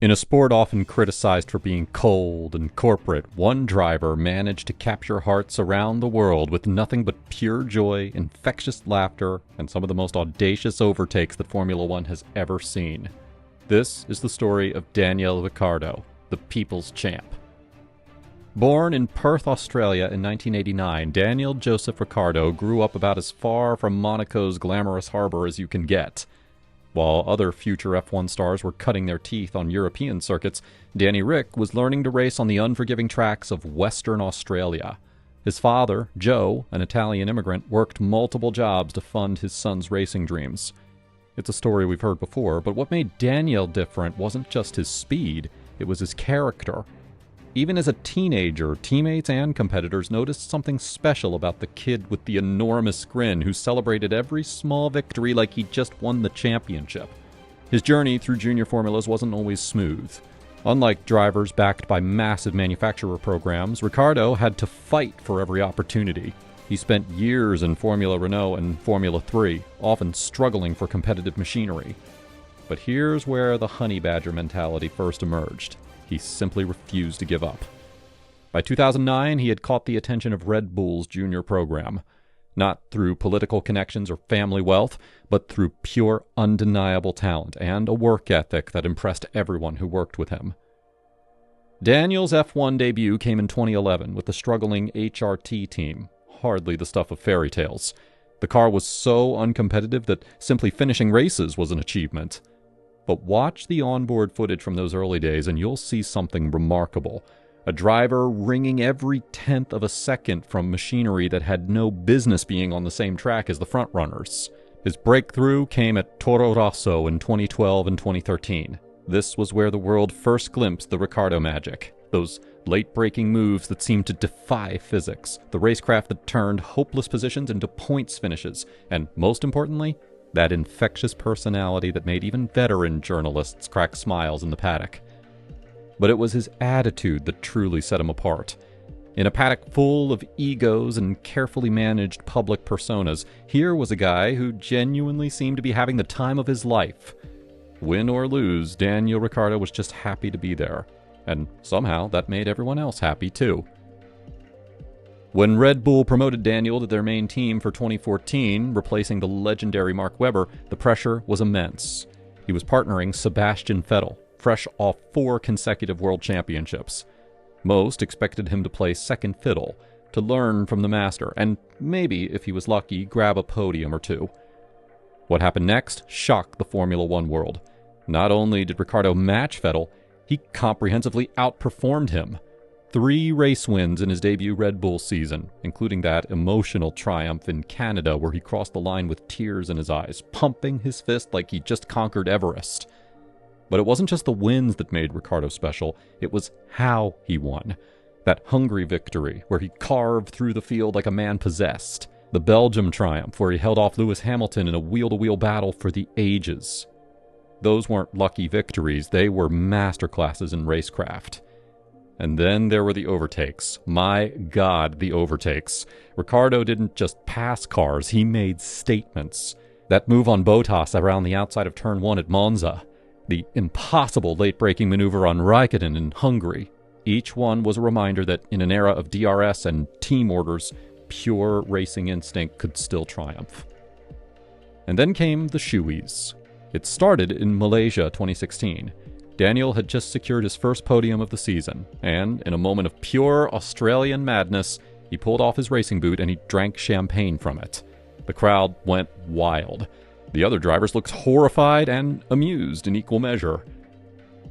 In a sport often criticized for being cold and corporate, one driver managed to capture hearts around the world with nothing but pure joy, infectious laughter, and some of the most audacious overtakes that Formula One has ever seen. This is the story of Daniel Ricciardo, the people's champ. Born in Perth, Australia in 1989, Daniel Joseph Ricciardo grew up about as far from Monaco's glamorous harbor as you can get. While other future F1 stars were cutting their teeth on European circuits, Danny Ric was learning to race on the unforgiving tracks of Western Australia. His father, Joe, an Italian immigrant, worked multiple jobs to fund his son's racing dreams. It's a story we've heard before, but what made Daniel different wasn't just his speed, it was his character. Even as a teenager, teammates and competitors noticed something special about the kid with the enormous grin who celebrated every small victory like he just won the championship. His journey through junior formulas wasn't always smooth. Unlike drivers backed by massive manufacturer programs, Ricciardo had to fight for every opportunity. He spent years in Formula Renault and Formula 3, often struggling for competitive machinery. But here's where the honey badger mentality first emerged. He simply refused to give up. By 2009, he had caught the attention of Red Bull's junior program, not through political connections or family wealth, but through pure, undeniable talent and a work ethic that impressed everyone who worked with him. Daniel's F1 debut came in 2011 with the struggling HRT team, hardly the stuff of fairy tales. The car was so uncompetitive that simply finishing races was an achievement. But watch the onboard footage from those early days and you'll see something remarkable. A driver wringing every tenth of a second from machinery that had no business being on the same track as the frontrunners. His breakthrough came at Toro Rosso in 2012 and 2013. This was where the world first glimpsed the Ricciardo magic. Those late-breaking moves that seemed to defy physics. The racecraft that turned hopeless positions into points finishes. And most importantly, that infectious personality that made even veteran journalists crack smiles in the paddock. But it was his attitude that truly set him apart. In a paddock full of egos and carefully managed public personas, here was a guy who genuinely seemed to be having the time of his life. Win or lose, Daniel Ricciardo was just happy to be there. And somehow that made everyone else happy too. When Red Bull promoted Daniel to their main team for 2014, replacing the legendary Mark Webber, the pressure was immense. He was partnering Sebastian Vettel, fresh off 4 consecutive world championships. Most expected him to play second fiddle, to learn from the master, and maybe, if he was lucky, grab a podium or two. What happened next shocked the Formula One world. Not only did Ricciardo match Vettel, he comprehensively outperformed him. 3 race wins in his debut Red Bull season, including that emotional triumph in Canada where he crossed the line with tears in his eyes, pumping his fist like he just conquered Everest. But it wasn't just the wins that made Ricciardo special, it was how he won. That Hungary victory, where he carved through the field like a man possessed. The Belgium triumph, where he held off Lewis Hamilton in a wheel-to-wheel battle for the ages. Those weren't lucky victories, they were masterclasses in racecraft. And then there were the overtakes. My God, the overtakes. Ricciardo didn't just pass cars, he made statements. That move on Bottas around the outside of Turn 1 at Monza. The impossible late-braking maneuver on Raikkonen in Hungary. Each one was a reminder that in an era of DRS and team orders, pure racing instinct could still triumph. And then came the shoeys. It started in Malaysia 2016. Daniel had just secured his first podium of the season, and in a moment of pure Australian madness, he pulled off his racing boot and he drank champagne from it. The crowd went wild. The other drivers looked horrified and amused in equal measure.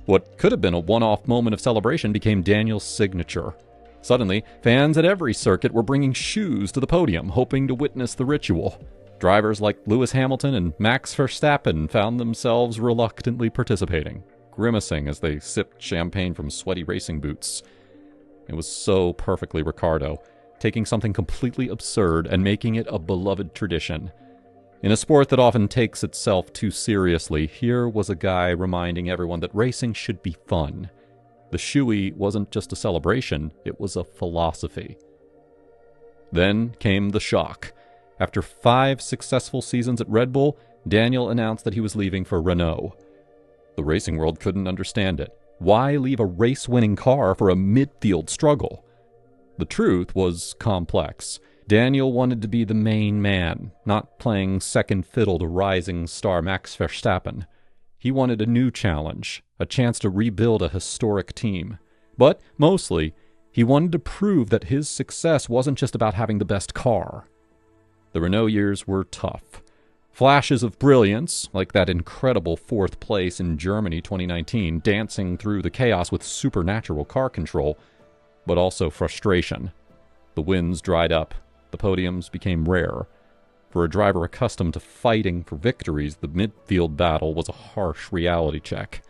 What could have been a one-off moment of celebration became Daniel's signature. Suddenly, fans at every circuit were bringing shoes to the podium, hoping to witness the ritual. Drivers like Lewis Hamilton and Max Verstappen found themselves reluctantly participating, grimacing as they sipped champagne from sweaty racing boots. It was so perfectly Ricciardo, taking something completely absurd and making it a beloved tradition. In a sport that often takes itself too seriously, here was a guy reminding everyone that racing should be fun. The shoey wasn't just a celebration, it was a philosophy. Then came the shock. After 5 successful seasons at Red Bull, Daniel announced that he was leaving for Renault. The racing world couldn't understand it. Why leave a race-winning car for a midfield struggle? The truth was complex. Daniel wanted to be the main man, not playing second fiddle to rising star Max Verstappen. He wanted a new challenge, a chance to rebuild a historic team. But, mostly, he wanted to prove that his success wasn't just about having the best car. The Renault years were tough. Flashes of brilliance, like that incredible fourth place in Germany 2019, dancing through the chaos with supernatural car control, but also frustration. The wins dried up. The podiums became rare. For a driver accustomed to fighting for victories, the midfield battle was a harsh reality check.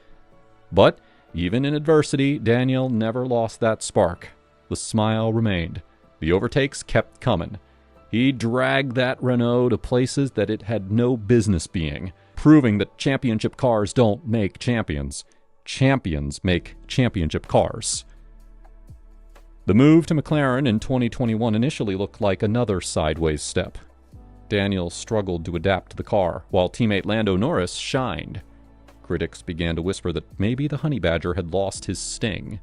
But, even in adversity, Daniel never lost that spark. The smile remained. The overtakes kept coming. He dragged that Renault to places that it had no business being, proving that championship cars don't make champions. Champions make championship cars. The move to McLaren in 2021 initially looked like another sideways step. Daniel struggled to adapt to the car, while teammate Lando Norris shined. Critics began to whisper that maybe the Honey Badger had lost his sting.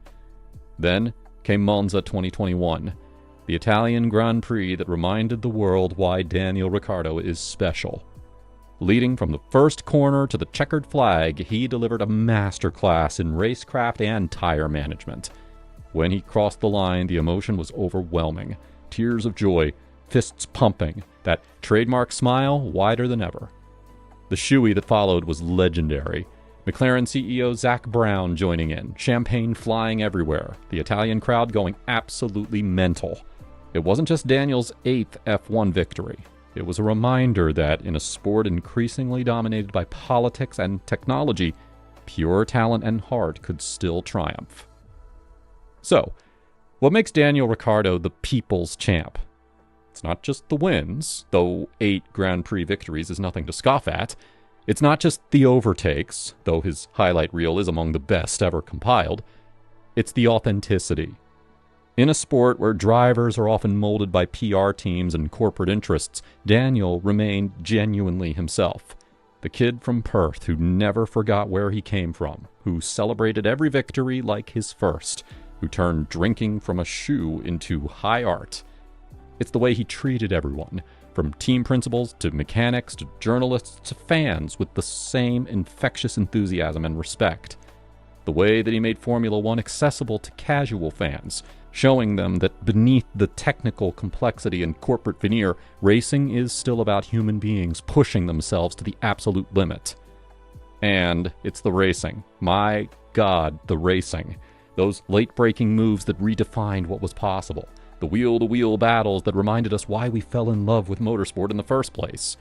Then came Monza 2021, the Italian Grand Prix that reminded the world why Daniel Ricciardo is special. Leading from the first corner to the checkered flag, he delivered a masterclass in racecraft and tire management. When he crossed the line, the emotion was overwhelming. Tears of joy, fists pumping, that trademark smile wider than ever. The shoey that followed was legendary. McLaren CEO Zak Brown joining in, champagne flying everywhere, the Italian crowd going absolutely mental. It wasn't just Daniel's 8th F1 victory. It was a reminder that, in a sport increasingly dominated by politics and technology, pure talent and heart could still triumph. So, what makes Daniel Ricciardo the people's champ? It's not just the wins, though 8 Grand Prix victories is nothing to scoff at. It's not just the overtakes, though his highlight reel is among the best ever compiled. It's the authenticity. In a sport where drivers are often molded by PR teams and corporate interests, Daniel remained genuinely himself. The kid from Perth who never forgot where he came from, who celebrated every victory like his first, who turned drinking from a shoe into high art. It's the way he treated everyone, from team principals to mechanics to journalists to fans, with the same infectious enthusiasm and respect. The way that he made Formula One accessible to casual fans, showing them that beneath the technical complexity and corporate veneer, racing is still about human beings pushing themselves to the absolute limit. And it's the racing. My God, the racing. Those late-breaking moves that redefined what was possible. The wheel-to-wheel battles that reminded us why we fell in love with motorsport in the first place.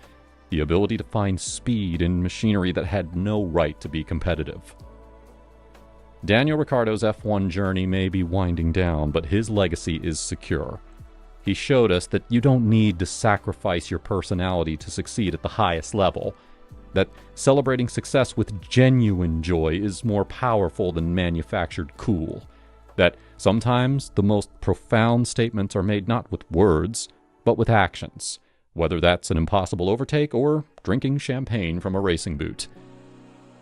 The ability to find speed in machinery that had no right to be competitive. Daniel Ricciardo's F1 journey may be winding down, but his legacy is secure. He showed us that you don't need to sacrifice your personality to succeed at the highest level. That celebrating success with genuine joy is more powerful than manufactured cool. That sometimes the most profound statements are made not with words, but with actions, whether that's an impossible overtake or drinking champagne from a racing boot.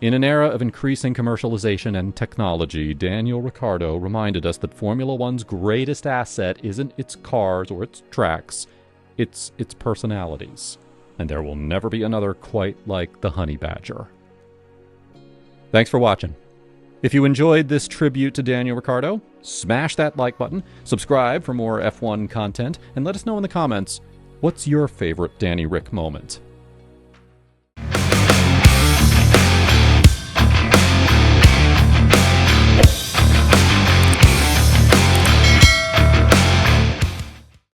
In an era of increasing commercialization and technology, Daniel Ricciardo reminded us that Formula One's greatest asset isn't its cars or its tracks, it's its personalities. And there will never be another quite like the Honey Badger. Thanks for watching. If you enjoyed this tribute to Daniel Ricciardo, smash that like button, subscribe for more F1 content, and let us know in the comments, what's your favorite Danny Rick moment?